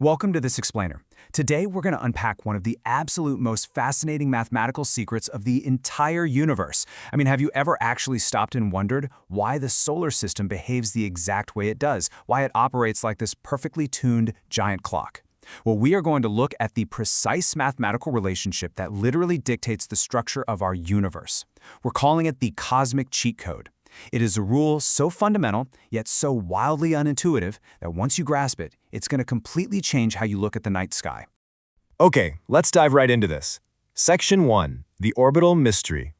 Welcome to this explainer. Today we're going to unpack one of the absolute most fascinating mathematical secrets of the entire universe. Have you ever actually stopped and wondered why the solar system behaves the exact way it does, why it operates like this perfectly tuned giant clock? Well, we are going to look at the precise mathematical relationship that literally dictates the structure of our universe. We're calling it the cosmic cheat code. It is a rule so fundamental, yet so wildly unintuitive, that once you grasp it, it's going to completely change how you look at the night sky. Okay, let's dive right into this. Section 1. The Orbital Mystery.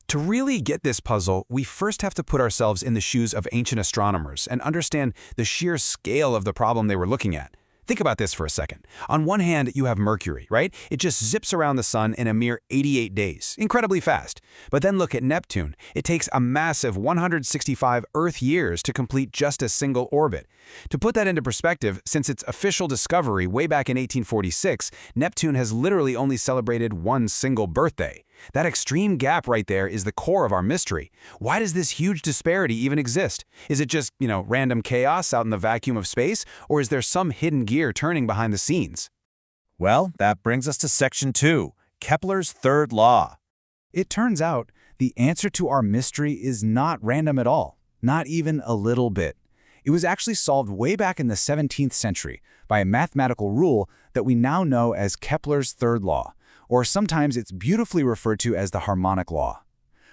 To really get this puzzle, we first have to put ourselves in the shoes of ancient astronomers and understand the sheer scale of the problem they were looking at. Think about this for a second. On one hand, you have Mercury, right? It just zips around the sun in a mere 88 days, incredibly fast. But then look at Neptune. It takes a massive 165 Earth years to complete just a single orbit. To put that into perspective, since its official discovery way back in 1846, Neptune has literally only celebrated one single birthday. That extreme gap right there is the core of our mystery. Why does this huge disparity even exist? Is it just, random chaos out in the vacuum of space, or is there some hidden gear turning behind the scenes? Well, that brings us to Section 2. Kepler's third law. It turns out the answer to our mystery is not random at all, not even a little bit. It was actually solved way back in the 17th century by a mathematical rule that we now know as Kepler's third law, or sometimes it's beautifully referred to as the harmonic law.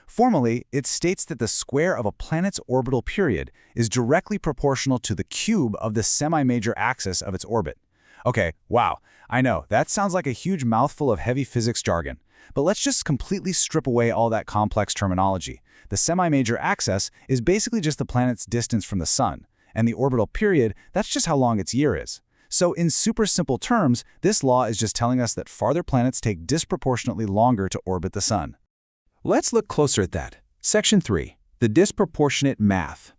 Formally, it states that the square of a planet's orbital period is directly proportional to the cube of the semi-major axis of its orbit. Okay, wow, I know, that sounds like a huge mouthful of heavy physics jargon, but let's just completely strip away all that complex terminology. The semi-major axis is basically just the planet's distance from the sun, and the orbital period, that's just how long its year is. So in super simple terms, this law is just telling us that farther planets take disproportionately longer to orbit the sun. Let's look closer at that. Section 3. The disproportionate math.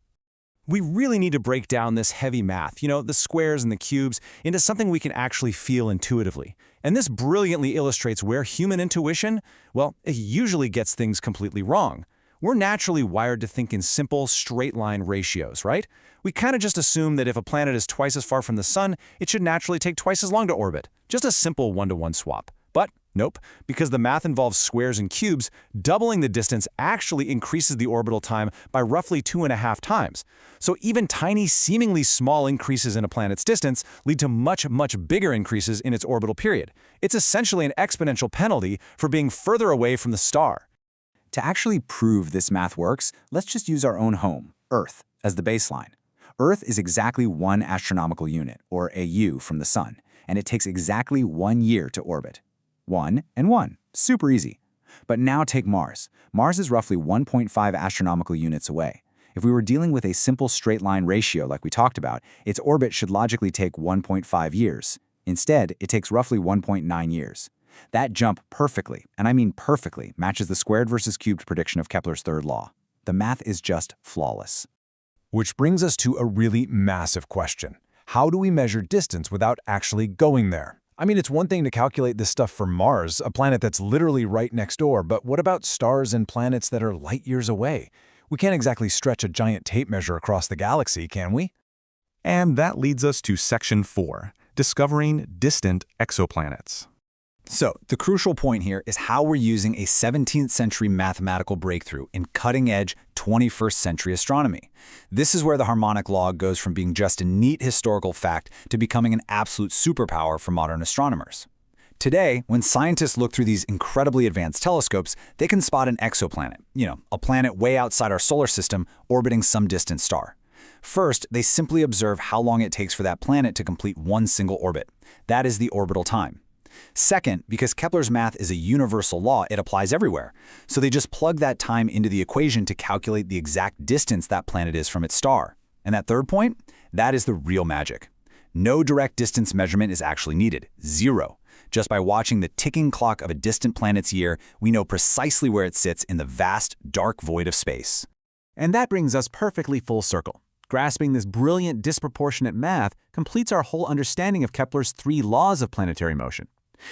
We really need to break down this heavy math, the squares and the cubes, into something we can actually feel intuitively. And this brilliantly illustrates where human intuition, it usually gets things completely wrong. We're naturally wired to think in simple, straight-line ratios, right? We kind of just assume that if a planet is twice as far from the sun, it should naturally take twice as long to orbit. Just a simple one-to-one swap. But nope, because the math involves squares and cubes, doubling the distance actually increases the orbital time by roughly 2.5 times. So even tiny, seemingly small increases in a planet's distance lead to much, much bigger increases in its orbital period. It's essentially an exponential penalty for being further away from the star. To actually prove this math works, let's just use our own home, Earth, as the baseline. Earth is exactly 1 astronomical unit, or AU, from the sun, and it takes exactly 1 year to orbit. 1 and 1. Super easy. But now take Mars. Mars is roughly 1.5 astronomical units away. If we were dealing with a simple straight-line ratio like we talked about, its orbit should logically take 1.5 years. Instead, it takes roughly 1.9 years. That jump perfectly, and I mean perfectly, matches the squared versus cubed prediction of Kepler's third law. The math is just flawless. Which brings us to a really massive question. How do we measure distance without actually going there? It's one thing to calculate this stuff for Mars, a planet that's literally right next door, but what about stars and planets that are light years away? We can't exactly stretch a giant tape measure across the galaxy, can we? And that leads us to Section 4, discovering distant exoplanets. So, the crucial point here is how we're using a 17th century mathematical breakthrough in cutting-edge 21st century astronomy. This is where the harmonic law goes from being just a neat historical fact to becoming an absolute superpower for modern astronomers. Today, when scientists look through these incredibly advanced telescopes, they can spot an exoplanet, a planet way outside our solar system orbiting some distant star. First, they simply observe how long it takes for that planet to complete one single orbit. That is the orbital time. Second, because Kepler's math is a universal law, it applies everywhere. So they just plug that time into the equation to calculate the exact distance that planet is from its star. And that third point, that is the real magic. No direct distance measurement is actually needed. Zero. Just by watching the ticking clock of a distant planet's year, we know precisely where it sits in the vast, dark void of space. And that brings us perfectly full circle. Grasping this brilliant disproportionate math completes our whole understanding of Kepler's 3 laws of planetary motion.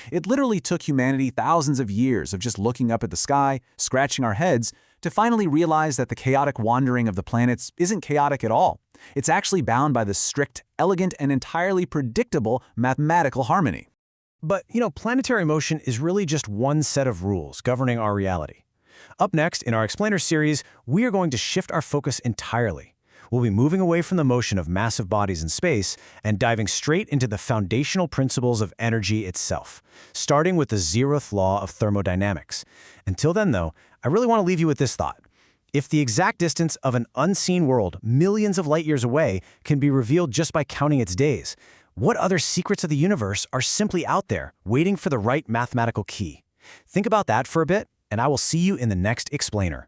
It literally took humanity thousands of years of just looking up at the sky, scratching our heads, to finally realize that the chaotic wandering of the planets isn't chaotic at all. It's actually bound by the strict, elegant, and entirely predictable mathematical harmony. But, planetary motion is really just one set of rules governing our reality. Up next, in our Explainer series, we are going to shift our focus entirely. We'll be moving away from the motion of massive bodies in space and diving straight into the foundational principles of energy itself, starting with the 0th law of thermodynamics. Until then, though, I really want to leave you with this thought. If the exact distance of an unseen world millions of light years away can be revealed just by counting its days, what other secrets of the universe are simply out there, waiting for the right mathematical key? Think about that for a bit, and I will see you in the next Explainer.